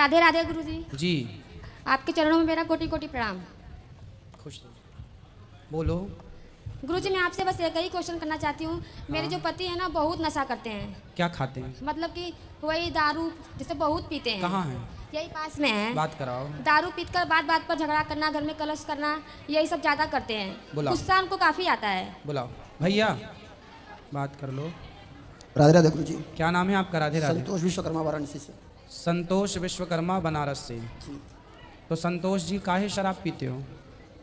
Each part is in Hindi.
राधे राधे गुरुजी। जी आपके चरणों में मेरा कोटि कोटि प्रणाम। खुश बोलो। गुरुजी मैं आपसे बस एक ही क्वेश्चन करना चाहती हूँ। मेरे जो पति है ना बहुत नशा करते हैं। क्या खाते हैं? मतलब कि वही दारू जैसे बहुत पीते हैं। कहाँ है? यही पास में है। बात कराओ। दारू पीकर बात बात पर झगड़ा करना, घर में कलश करना, यही सब ज्यादा करते हैं। गुस्सा उनको काफी आता है। बुलाओ भैया, बात कर लो। राधे राधे गुरुजी। क्या नाम है आपका? राधे राधे। संतोष विश्वकर्मा वाराणसी से। संतोष विश्वकर्मा बनारस से। तो संतोष जी काहे शराब पीते हो?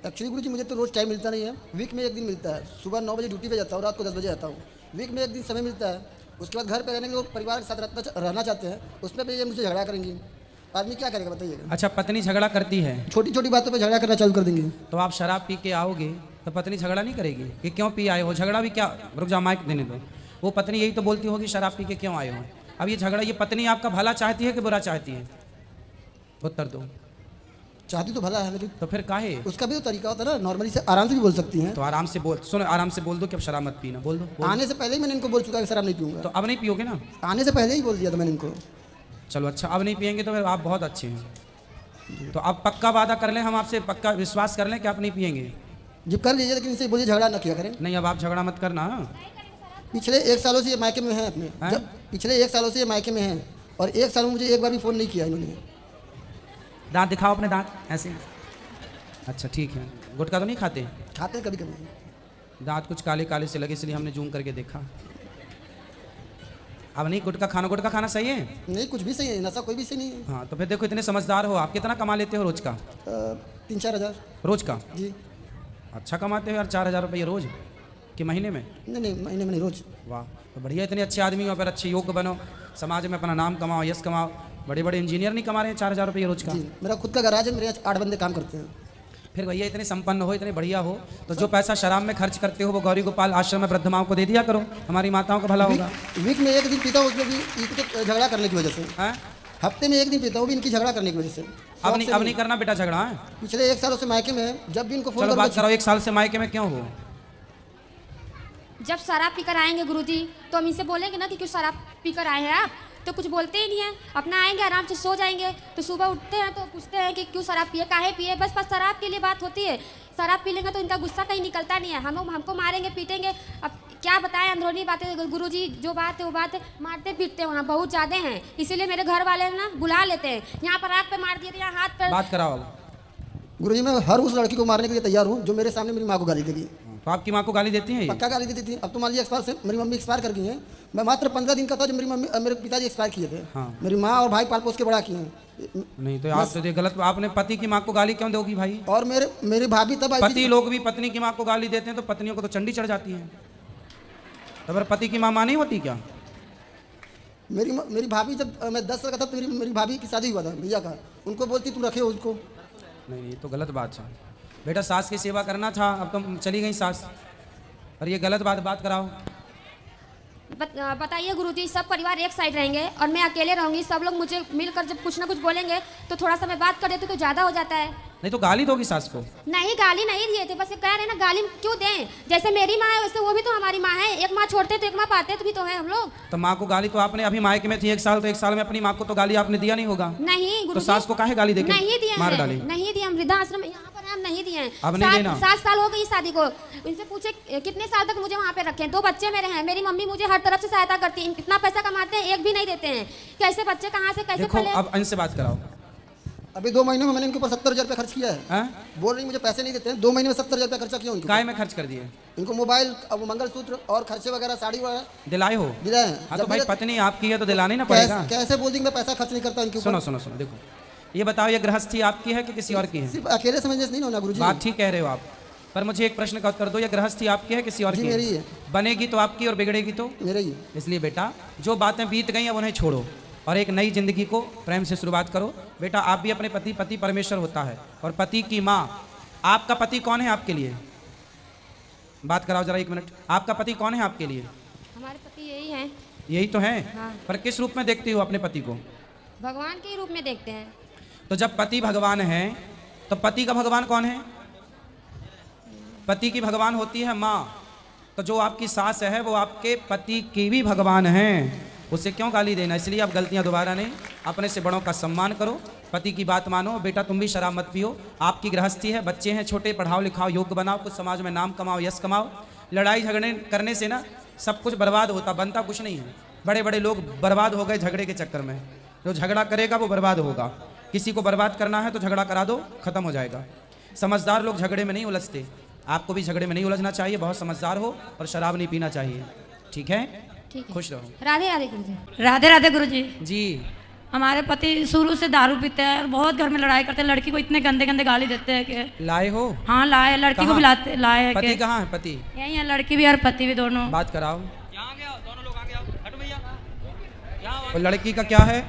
एक्चुअली गुरुजी मुझे तो रोज टाइम मिलता नहीं है। वीक में एक दिन मिलता है। सुबह 9 बजे ड्यूटी पे जाता हूँ, रात को 10 बजे आता हूँ। वीक में एक दिन समय मिलता है। उसके बाद घर पे रहने के लोग परिवार के साथ रहना चाहते हैं, उसमें भी ये मुझे झगड़ा करेंगी। आदमी क्या करेगा बताइएगा? अच्छा, पत्नी झगड़ा करती है? छोटी छोटी बातों पर झगड़ा करना चालू कर देंगे। तो आप शराब पी के आओगे तो पत्नी झगड़ा नहीं करेगी कि क्यों पी आए हो? झगड़ा भी क्या, रुक जाओ माइक देने दो। वो पत्नी यही तो बोलती होगी शराब पी के क्यों आए हो। अब ये झगड़ा, ये पत्नी आपका भला चाहती है कि बुरा चाहती है? उत्तर दो। चाहती तो भला है, लेकिन तो फिर काहे? उसका भी तो तरीका होता है ना, नॉर्मली से आराम से भी बोल सकती हैं। तो आराम से बोल, सुनो आराम से बोल दो कि अब शराब मत पीना। बोल दो। आने से पहले ही मैंने इनको बोल चुका है शराब नहीं पीऊंगा। तो अब नहीं पियोगे ना? आने से पहले ही बोल दिया था मैंने इनको। चलो अच्छा, अब नहीं पियेंगे तो फिर आप बहुत अच्छे हैं। तो अब पक्का वादा कर लें, हम आपसे पक्का विश्वास कर लें कि आप नहीं पियेंगे? जब कर लीजिए, लेकिन इनसे बोलिए झगड़ा ना किया करें। नहीं, अब आप झगड़ा मत करना। पिछले 1 सालों से ये मायके में हैं अपने। पिछले 1 सालों से ये मायके में हैं और 1 साल में मुझे एक बार भी फ़ोन नहीं किया इन्होंने। दांत दिखाओ अपने, दांत ऐसे। अच्छा ठीक है। गुटखा तो नहीं खाते? खाते हैं कभी कभी। दांत कुछ काले काले से लगे इसलिए हमने जूम करके देखा। अब नहीं गुटखा खाना, गुटखा खाना सही है? नहीं, कुछ भी सही है, नशा कोई भी सही नहीं है। हाँ तो फिर देखो, इतने समझदार हो आप, कितना कमा लेते हो रोज का? 3-4 हज़ार रोज का? जी। अच्छा कमाते हो यार, 4,000 रुपये रोज कि महीने में? नहीं, महीने में नहीं, रोज। वाह, तो बढ़िया, इतने अच्छे आदमी हो, फिर अच्छे योग्य बनो, समाज में अपना नाम कमाओ, यश कमाओ। बड़े बड़े इंजीनियर नहीं कमा रहे हैं 4,000 रुपये रोज का? जी, मेरा खुद का गैराज है, मेरे यहाँ 8 बंदे काम करते हैं। फिर भैया इतने संपन्न हो, इतने बढ़िया हो, तो जो पैसा शराब में खर्च करते हो वो गौरी गोपाल आश्रम में वृद्ध माओं को दे दिया करो, हमारी माताओं का भला होगा। वीक में एक दिन पीता हूँ, उसमें भी इनके झगड़ा करने की वजह से। हफ्ते में एक दिन पीता हूँ, भी इनकी झगड़ा करने की वजह से। अब नहीं करना बेटा झगड़ा है। पिछले 1 सालों से मायके में है, जब भी इनको फोन चलो बात करो, 1 साल से मायके में क्यों हो? जब शराब पीकर आएंगे गुरुजी तो हम इनसे बोलेंगे ना कि क्यों शराब पीकर आए हैं आप, तो कुछ बोलते ही नहीं है। अपना आएंगे आराम से सो जाएंगे, तो सुबह उठते हैं तो पूछते हैं कि क्यों शराब पिए, काहे पिए। बस शराब के लिए बात होती है। शराब पी लेंगे तो इनका गुस्सा कहीं निकलता नहीं है। हमको मारेंगे पीटेंगे। अब क्या बताएं अंदरूनी बातें गुरुजी, जो बात है वो बात है। मारते पीटते वहाँ बहुत ज़्यादा हैं, इसीलिए मेरे घर वाले ना बुला लेते हैं। यहाँ पर आँख पे मार दिए थे, यहाँ हाथ पे। बात कराओ। गुरुजी मैं हर उस लड़की को मारने के लिए तैयार हूँ जो मेरे सामने मेरी माँ को गाली देगी। तो आपकी माँ को गाली देती है? पक्का गाली देती थी। अब तो मान लीजिए एक्सपायर से मेरी मम्मी एक्सपायर कर गई हैं। मैं मात्र 15 दिन का था जब मेरे पिताजी एक्सपायर किए थे। हाँ। मेरी माँ और भाई पाल पोस के बड़ा किए हैं। नहीं तो आप तो गलत, आपने पति की माँ को गाली क्यों दोगी भाई? और मेरे भाभी तब आई थी। पति लोग भी पत्नी की माँ को गाली देते हैं तो पत्नियों को तो चंडी चढ़ जाती है। तो फिर पति की माँ नहीं होती क्या? मेरी भाभी, जब मैं 10 साल का था तो मेरी भाभी की शादी हुआ था भैया का, उनको बोलती तुम रखे हो उसको। नहीं, ये तो गलत बात है बेटा, सास की सेवा करना था, अब तो चली गई सास, और ये गलत बात कराओ। बताइए गुरुजी, सब परिवार एक साइड रहेंगे और मैं अकेले रहूंगी। सब लोग मुझे मिलकर जब कुछ ना कुछ बोलेंगे तो थोड़ा सा मैं बात कर देती तो ज़्यादा हो जाता है। नहीं तो गाली दोगी सास को? नहीं, गाली नहीं दिए थे, बस ये कह रहे हैं ना गाली क्यों दें। जैसे मेरी माँ है वैसे वो भी तो हमारी माँ है। एक माँ छोड़ते तो एक माँ पाते तो भी तो है हम लोग। तो माँ को गाली तो आपने, अभी मायके में थी 1 साल, तो 1 साल में अपनी माँ को तो गाली आपने दिया नहीं होगा? नहीं तो सास को काहे गाली देके नहीं दिए, मार डाली? नहीं दिए, हम वृद्धाश्रम यहाँ पर हम नहीं दिए। अब नहीं देना। 7 साल हो गई शादी को। इनसे पूछे कितने साल तक मुझे वहाँ पे रखें। 2 बच्चे मेरे हैं, मेरी मम्मी मुझे हर तरफ से सहायता करती है। इतना पैसा कमाते हैं, एक भी नहीं देते हैं। कैसे बच्चे कहाँ से कैसे पले? अब इनसे बात कराओ। अभी 2 महीने में मैंने इनके ऊपर 70,000 रुपये खर्च किया है। बोल रही मुझे पैसे नहीं देते हैं। 2 महीने में 70,000 रुपये खर्चा किया उनको। काय में खर्च कर दिए? इनको मोबाइल, अब मंगलसूत्र और खर्चे वगैरह, साड़ी वगैरह दिलाए हो? दिलाए हैं। हाँ तो भाई पत्नी आपकी है तो दिलानी ना पड़ेगा। कैसे बोल देंगे मैं पैसा खर्च नहीं करता इनके ऊपर। सुनो देखो, ये बताओ, ये गृहस्थी आपकी है कि किसी और की है? सिर्फ अकेले समझने से नहीं होना गुरुजी। बात ठीक कह रहे हो आप, पर मुझे एक प्रश्न का उत्तर दो, ये गृहस्थी आपकी है किसी और की? मेरी है। बनेगी तो आपकी और बिगड़ेगी तो मेरी ही। इसलिए बेटा, जो बातें बीत गई अब उन्हें छोड़ो और एक नई जिंदगी को प्रेम से शुरुआत करो। बेटा आप भी अपने पति परमेश्वर होता है और पति की माँ। आपका पति कौन है आपके लिए? बात कराओ जरा 1 मिनट। आपका पति कौन है आपके लिए? हमारे पति यही हैं। यही तो है। हाँ। पर किस रूप में देखती हो अपने पति को? भगवान के रूप में देखते हैं। तो जब पति भगवान है तो पति का भगवान कौन है? पति की भगवान होती है माँ। तो जो आपकी सास है वो आपके पति की भी भगवान है। उसे क्यों गाली देना। इसलिए आप गलतियां दोबारा नहीं, अपने से बड़ों का सम्मान करो, पति की बात मानो। बेटा तुम भी शराब मत पियो, आपकी गृहस्थी है, बच्चे हैं छोटे, पढ़ाओ लिखाओ, योग्य बनाओ, कुछ समाज में नाम कमाओ, यश कमाओ। लड़ाई झगड़े करने से ना सब कुछ बर्बाद होता, बनता कुछ नहीं है। बड़े बड़े लोग बर्बाद हो गए झगड़े के चक्कर में। जो झगड़ा करेगा वो बर्बाद होगा। किसी को बर्बाद करना है तो झगड़ा करा दो, खत्म हो जाएगा। समझदार लोग झगड़े में नहीं उलझते। आपको भी झगड़े में नहीं उलझना चाहिए, बहुत समझदार हो और शराब नहीं पीना चाहिए। ठीक है, ठीक है। खुश रहो। राधे राधे गुरुजी। राधे राधे गुरुजी। जी हमारे पति शुरू से दारू पीते हैं और बहुत घर में लड़ाई करते हैं। लड़की को इतने गंदे गंदे गाली देते हैं कि लाए हो? हाँ लाए, लड़की को कहाँ? भी लाए हैं पति कि कहाँ है? पति यही है, लड़की भी और पति भी दोनों। बात कराओ। और लड़की का क्या है?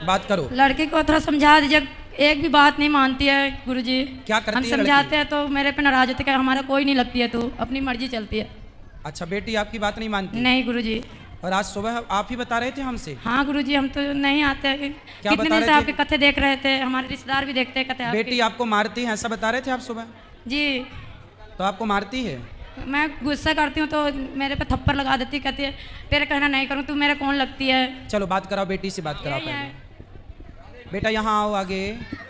बात करो। लड़की को थोड़ा समझा दीजिए, एक भी बात नहीं मानती है गुरुजी। क्या करती हम है समझाते हैं तो मेरे पे नाराज होते हैं, हमारा कोई नहीं लगती है, तू अपनी मर्जी चलती है। अच्छा बेटी आपकी बात नहीं मानती? नहीं गुरुजी। और आज सुबह आप ही बता रहे थे हमसे। हाँ गुरुजी, हम तो नहीं आते हैं। क्या कितने बता दिन से रहे आपके कथे देख रहे थे, हमारे रिश्तेदार भी देखते हैं कथे बेटी आपको मारती है ऐसा बता रहे थे आप सुबह? जी। तो आपको मारती है? मैं गुस्सा करती हूँ तो मेरे पे थप्पड़ लगा देती, कहती है तेरे कहना नहीं करूँ, तू मेरे कौन लगती है। चलो बात कराओ, बेटी से बात कराओ यही है। पहले। बेटा यहाँ आओ आगे।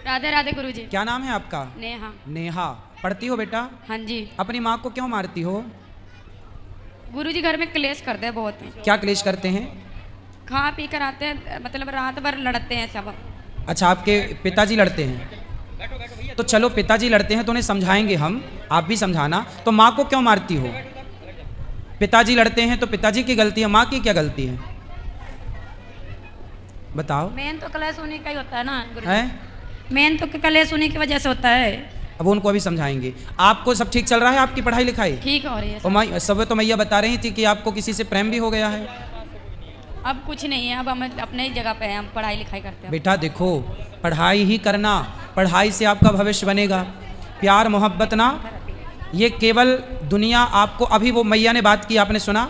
राधे राधे गुरुजी। क्या नाम है आपका? नेहा। नेहा। पढ़ती हो बेटा? हाँ जी। अपनी माँ को क्यों मारती हो? गुरुजी घर में क्लेश करते हैं बहुत। क्या क्लेश करते हैं? खा पी कर आते हैं, मतलब रात भर लड़ते हैं सब। अच्छा आपके पिताजी लड़ते हैं? तो चलो पिताजी लड़ते हैं तो उन्हें समझाएंगे हम, आप भी समझाना। तो माँ को क्यों मारती हो? पिताजी लड़ते हैं तो पिताजी की गलती है, माँ की क्या गलती है बताओ। मेन तो क्लेश उन्हीं का ही होता है ना गुरुजी। है मेन तो क्लेश उन्हीं की वजह से होता है। अब उनको अभी समझाएंगे। आपको सब ठीक चल रहा है, आपकी पढ़ाई लिखाई? ठीक हो रही है। और माँ सब तो मैया बता रही थी कि आपको किसी से प्रेम भी हो गया है। अब कुछ नहीं है, अब हम अपने ही जगह पे हैं, हम पढ़ाई लिखाई करते हैं। बेटा देखो, पढ़ाई ही करना, पढ़ाई से आपका भविष्य बनेगा। प्यार मोहब्बत ना, ये केवल दुनिया आपको, अभी वो मैया ने बात की आपने सुना,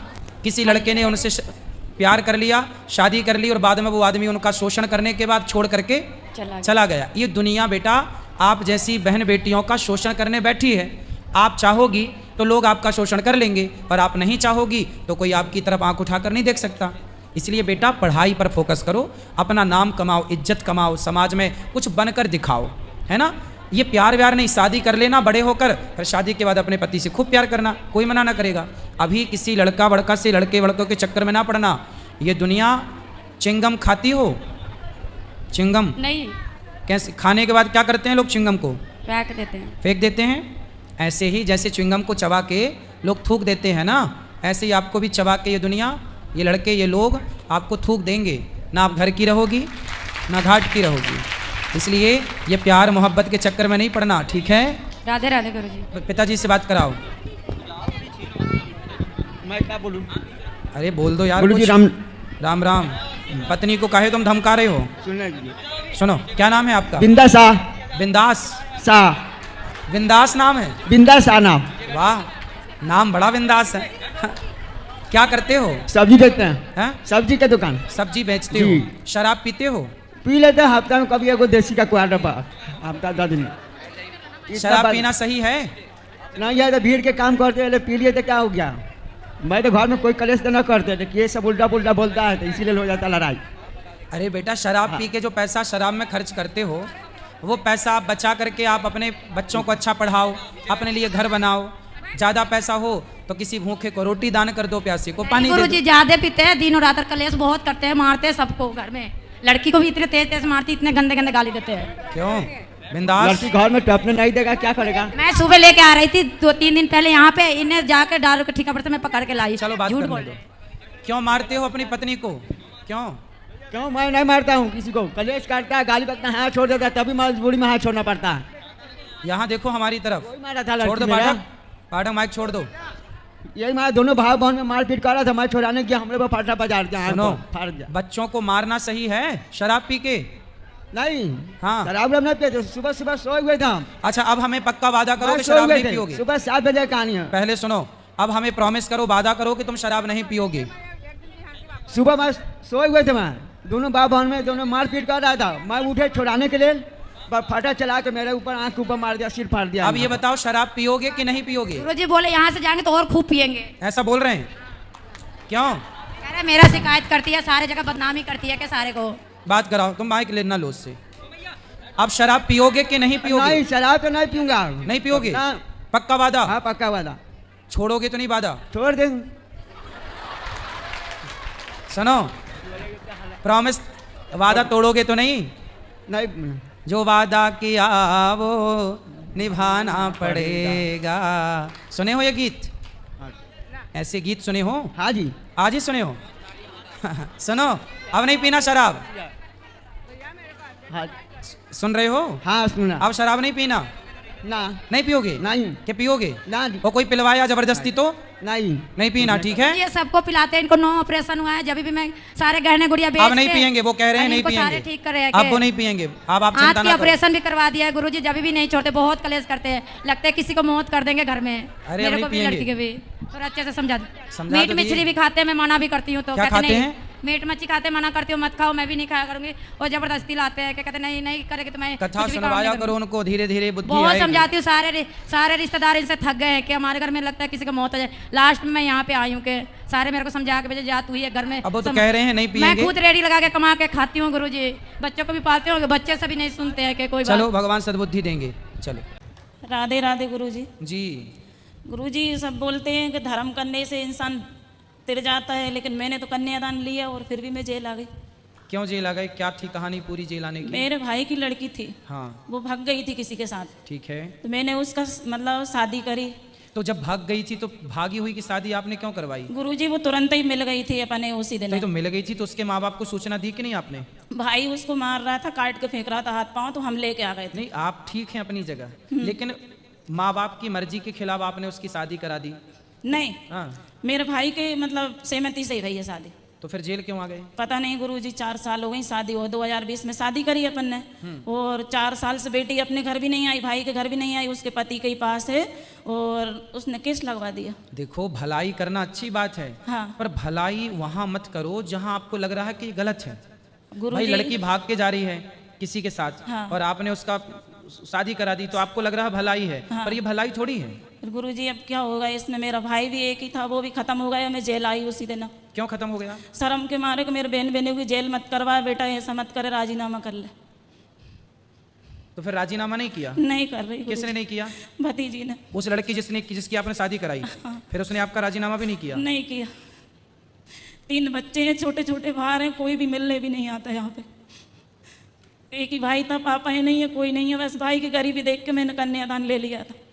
किसी लड़के ने उनसे प्यार कर लिया, शादी कर ली और बाद में वो आदमी उनका शोषण करने के बाद छोड़ करके चला गया। ये दुनिया बेटा आप जैसी बहन बेटियों का शोषण करने बैठी है। आप चाहोगी तो लोग आपका शोषण कर लेंगे, और आप नहीं चाहोगी तो कोई आपकी तरफ आंख उठाकर नहीं देख सकता। इसलिए बेटा पढ़ाई पर फोकस करो, अपना नाम कमाओ, इज्जत कमाओ, समाज में कुछ बनकर दिखाओ, है ना। ये प्यार व्यार नहीं, शादी कर लेना बड़े होकर, फिर शादी के बाद अपने पति से खूब प्यार करना, कोई मना ना करेगा। अभी किसी लड़का वड़का से, लड़के वड़कों के चक्कर में ना पड़ना। ये दुनिया, चिंगम खाती हो? चिंगम नहीं। कैसे खाने के बाद क्या करते हैं लोग? चिंगम को फेंक देते हैं। फेंक देते हैं। ऐसे ही जैसे च्युइंगम को चबा के लोग थूक देते हैं ना, ऐसे ही आपको भी चबा के ये दुनिया, ये लड़के, ये लोग आपको थूक देंगे। ना आप घर की रहोगी ना घाट की रहोगी। इसलिए ये प्यार मोहब्बत के चक्कर में नहीं पड़ना, ठीक है। राधे राधे गुरुजी। पिताजी से बात कराओ। मैं क्या बोलूं? अरे बोल दो यार गुरुजी कुछ। राम राम राम। पत्नी को काहे तुम धमका रहे हो? सुनने दीजिए। सुनो, क्या नाम है आपका? बिंदा शाह। बिंदास? शाह। बिंदास नाम है? बिंदा शाह नाम। वाह, नाम बड़ा बिंदास है। क्या करते हो? सब्जी बेचते हैं। हैं? सब्जी का दुकान। सब्जी बेचते जी। हो? शराब पीते हो? पी लेते हैं हफ्ता में कभी एगो देसी का क्वार्टर पर, हफ्ता 10 दिन। शराब पीना सही है? नहीं है तो भीड़ के काम करते हैं, पी लिए तो क्या हो गया। मैं तो घर में कोई कलेश तो न करते थे कि ये सब उल्टा पुल्टा बोलता है तो इसीलिए हो जाता लड़ाई। अरे बेटा शराब पी के जो पैसा शराब में खर्च करते हो, वो पैसा आप बचा करके आप अपने बच्चों को अच्छा पढ़ाओ, अपने लिए घर बनाओ। ज़्यादा पैसा हो तो किसी भूखे को रोटी दान कर दो, प्यासे को पानी दे गुरुजी ज्यादा पीते हैं, दिनों रात कलेश बहुत करते हैं, मारते हैं सबको घर में। लड़की को भी इतने तेज तेज मारती, इतने गंदे गंदे गाली देते हैं। क्यों? बिंदास? लड़की घर में टपने नहीं देगा, क्या करेगा। मैं सुबह लेके आ रही थी 2-3 दिन पहले यहाँ पे, इन्हें जाके दारू का ठेका पड़ता, मैं पकड़ के लाई। चलो बात झूठ करने बोल दो। रहे। क्यों मारते हो अपनी पत्नी को? क्यों? क्यों? मैं नहीं मारता हूँ किसी को। कलेश करता है, गाली बकता है, हाथ छोड़ देता है, तभी मजबूरी में हाथ छोड़ना पड़ता है। यहाँ देखो हमारी तरफ। कोई मारा था छोड़ दो लड़की मेरा। पाठक, पाठक माइक छोड़ दो। यही मारा, दोनों भाई बहन में मारपीट कर रहा था, मैं छोड़ाने गया, हमरे पर फाटा बाजार दिया। सुनो, फाड़ दिया। बच्चों को मारना सही है शराब पी के? नहीं। हाँ। शराब नहीं पीते, सुबह सुबह सोए हुए थे हम। अच्छा अब हमें पक्का वादा करो मैं कि सोए शराब हुए नहीं थे। पियोगे। सुबह 7 बजे कहानी है। पहले सुनो, अब हमें प्रॉमिस करो, वादा करो कि तुम शराब नहीं पियोगे। सुबह मैं सोए हुए थे, मैं दोनों भाई बहन में दोनों मारपीट कर रहा था, मैं उठे छुड़ाने के लिए, पर फाटा चला के मेरे ऊपर आंख के ऊपर मार दिया, सिर फाड़ दिया। अब ये बताओ शराब पियोगे कि नहीं पियोगे? गुरुजी बोले यहाँ से जाएंगे तो और खूब पियेंगे। ऐसा बोल रहे हैं? क्यों? कह रहे मेरा शिकायत करती है, सारे जगह बदनामी करती है कि सारे को। बात कराओ, तुम माइक लेना लो उससे। आप शराब पियोगे कि नहीं पियोगे? नहीं, शराब तो नहीं पीऊंगा। नहीं पियोगे? ना। पक्का वादा? हाँ, पक्का वादा। छोड़ोगे तो नहीं वादा? छोड़ देंगे। सुनो, प्रॉमिस, वादा तोड़ोगे तो नहीं? नहीं। जो वादा किया वो निभाना पड़ेगा। सुने हो ये गीत? ऐसे गीत सुने हो? हाँ जी। आज ही सुने हो? सुनो, अब नहीं पीना शराब। हाँ। सुन रहे हो? हाँ, सुना। अब शराब नहीं पीना? ना। नहीं पियोगे? नहीं। क्या पियोगे? ना जी। वो कोई पिलवाया जबरदस्ती तो? नहीं। नहीं पीना, ठीक है? ये सबको पिलाते हैं, इनको 9 ऑपरेशन हुआ है, जब भी मैं सारे गहने गुड़िया बेच अब नहीं के पियेंगे, वो कह रहे हैं नहीं इनको सारे पियेंगे। ठीक कर रहे हैं अब वो नहीं पियेंगे। अब आप चिंता हाथ ना की करो। ऑपरेशन भी करवा दिया है गुरुजी, जब भी नहीं छोड़ते, बहुत कलेश करते हैं, लगता है किसी को मौत कर देंगे घर में। अरे मेरे अब को नहीं भी, लड़की पियेंगे। के भी थोड़ा अच्छे से समझा दो। समझा मीट तो मछली दिए। भी खाते हैं, मैं मना भी करती हूँ तो क्या कहते खाते नहीं, हैं? मीट मच्छी खाते मना करती हूँ, मत खाओ, मैं भी नहीं खाया करूंगी, और जबरदस्ती लाते हैं कि कहते नहीं नहीं करेगी तो मैं कथा कुछ भी काम सुनवाया नहीं करो करूंगी। उनको, धीरे धीरे बुद्धि बहुत आएगी। समझाती हूँ, सारे रिश्तेदार इनसे थक गए हैं कि हमारे घर में लगता है किसी का मौत हो जाए। लास्ट में मैं यहाँ पे आई हूँ कि सारे मेरे को समझा के भेजे, जा तू ही घर में। अब वो तो कह रहे हैं नहीं मैं पियेंगे। खुद रेडी लगा के कमा के खाती हूँ गुरुजी, बच्चों को भी पालती हूँ, बच्चे सभी नहीं सुनते हैं कि कोई चलो, भगवान सद्बुद्धि देंगे। चलो। राधे राधे गुरुजी। जी। गुरुजी सब बोलते हैं कि धर्म करने से इंसान तिर जाता है, लेकिन मैंने तो कन्यादान लिया और फिर भी मैं जेल आ गई। क्यों जेल आ गए? क्या थी कहानी पूरी जेल आने की? मेरे भाई की लड़की थी, हाँ, वो भाग गई थी किसी के साथ, ठीक है। तो मैंने उसका मतलब शादी करी। तो जब भाग गई थी तो भागी हुई की शादी आपने क्यों करवाई? गुरुजी वो तुरंत ही मिल गई थी अपने उसी दिन। तो मिल गई थी तो उसके माँ बाप को सूचना दी कि नहीं आपने? भाई उसको मार रहा था, काट के फेंक रहा था हाथ पांव, तो हम लेके आ गए थे। नहीं, आप ठीक हैं अपनी जगह, लेकिन माँ बाप की मर्जी के खिलाफ आपने उसकी शादी करा दी। नहीं, हाँ, मेरे भाई के मतलब सहमति से ही भई है शादी। तो फिर जेल क्यों आ गए? पता नहीं गुरुजी, 4 साल हो गई शादी हो, 2020 में शादी करी अपन ने, और 4 साल से बेटी अपने घर भी नहीं आई, भाई के घर भी नहीं आई, उसके पति के ही पास है, और उसने केस लगवा दिया। देखो, भलाई करना अच्छी बात है, हाँ। पर भलाई वहां मत करो जहां आपको लग रहा है कि गलत है। भाई गुरुजी लड़की भाग के जा रही है किसी के साथ, हाँ। और आपने उसका शादी करा दी, तो आपको लग रहा है भलाई है, हाँ। पर ये भलाई थोड़ी है। गुरुजी अब क्या होगा इसमें, मेरा भाई भी एक ही था, वो भी खत्म हो गया, मैं जेल आई उसी दिन। क्यों खत्म हो गया? शर्म के मारे को मेरे बहन बहनों की जेल मत करवा बेटा, ऐसा मत करे, राजीनामा कर ले। तो फिर राजीनामा नहीं किया? नहीं कर रही किसने नहीं किया? भतीजी ने। उस लड़की जिसकी आपने शादी कराई, फिर उसने आपका राजीनामा भी नहीं किया? नहीं किया। 3 बच्चे हैं, छोटे छोटे बाहर हैं, कोई भी मिलने भी नहीं आता यहाँ पे। एक ही भाई था, पापा है नहीं है, कोई नहीं है, बस भाई की गरीबी देख के मैंने कन्यादान ले लिया था।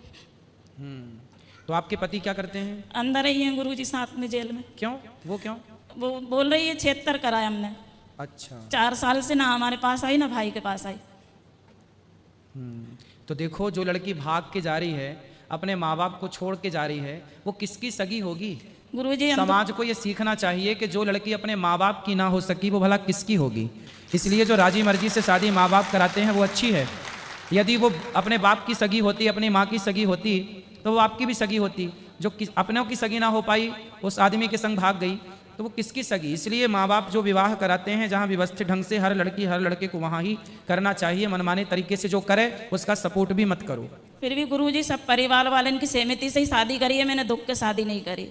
तो आपके पति क्या करते हैं? अंदर ही हैं गुरुजी, साथ में जेल में। क्यों? वो क्यों? वो बोल रही है 76 कराया हमने। अच्छा। 4 साल से ना हमारे पास आई ना भाई के पास आई। तो देखो, जो लड़की भाग के जा रही है, अपने माँ बाप को छोड़ के जा रही है, वो किसकी सगी होगी? गुरुजी हम तो समाज को ये सीखना चाहिए कि जो लड़की अपने माँ बाप की ना हो सकी, वो भला किसकी होगी। इसलिए जो राजी मर्जी से शादी माँ बाप कराते हैं वो अच्छी है। यदि वो अपने बाप की सगी होती, अपनी माँ की सगी होती, तो वो आपकी भी सगी होती। जो अपनों की सगी ना हो पाई, उस आदमी के संग भाग गई, तो वो किसकी सगी? इसलिए माँ बाप जो विवाह कराते हैं, जहाँ व्यवस्थित ढंग से हर लड़की हर लड़के को वहाँ ही करना चाहिए। मनमाने तरीके से जो करे उसका सपोर्ट भी मत करो। फिर भी गुरुजी सब परिवार वाले इनकी सहमति से ही शादी करी है, मैंने दुख के शादी नहीं करी,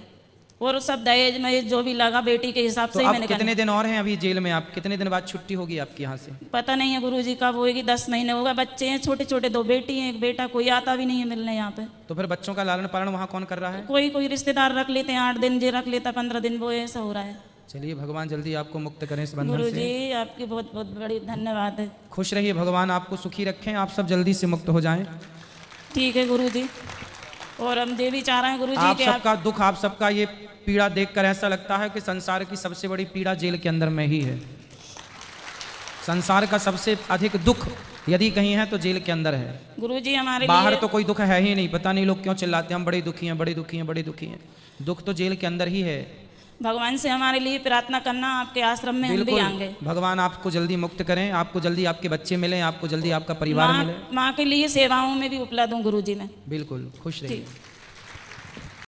और सब दहेज में जो भी लगा बेटी के हिसाब से तो ही अब मैंने कितने दिन और हैं अभी जेल में? आप कितने दिन बाद छुट्टी होगी आपकी यहाँ से? पता नहीं है गुरुजी कब होगी, 10 महीने होगा। बच्चे हैं छोटे छोटे, 2 बेटी हैं, 1 बेटा, कोई आता भी नहीं है मिलने यहाँ पे। तो फिर बच्चों का लालन पालन वहाँ कौन कर रहा है? कोई रिश्तेदार रख लेते हैं, 8 दिन जे रख लेता, 15 दिन वो, ऐसा हो रहा है। चलिए, भगवान जल्दी आपको मुक्त करें इस बंधन से। गुरुजी आपकी बहुत बहुत बड़ी धन्यवाद है। खुश रहिए, भगवान आपको सुखी रखें, आप सब जल्दी से मुक्त हो जाएं। ठीक है गुरुजी, और हम ये भी चाह रहे हैं गुरुजी आप कि सबका दुख, आप सबका ये पीड़ा देखकर ऐसा लगता है कि संसार की सबसे बड़ी पीड़ा जेल के अंदर में ही है। संसार का सबसे अधिक दुख यदि कहीं है तो जेल के अंदर है। गुरुजी हमारे बाहर लिए तो कोई दुख है ही नहीं। पता नहीं लोग क्यों चिल्लाते हैं हम बड़े दुखी हैं, बड़े दुखी हैं, बड़े दुखी हैं। दुख तो जेल के अंदर ही है। भगवान से हमारे लिए प्रार्थना करना, आपके आश्रम में हम भी आएंगे। भगवान आपको जल्दी मुक्त करें, आपको जल्दी आपके बच्चे मिलें, आपको जल्दी आपका परिवार मिले। माँ के लिए सेवाओं में भी उपलब्ध हूँ गुरुजी में। बिल्कुल खुश रहिए।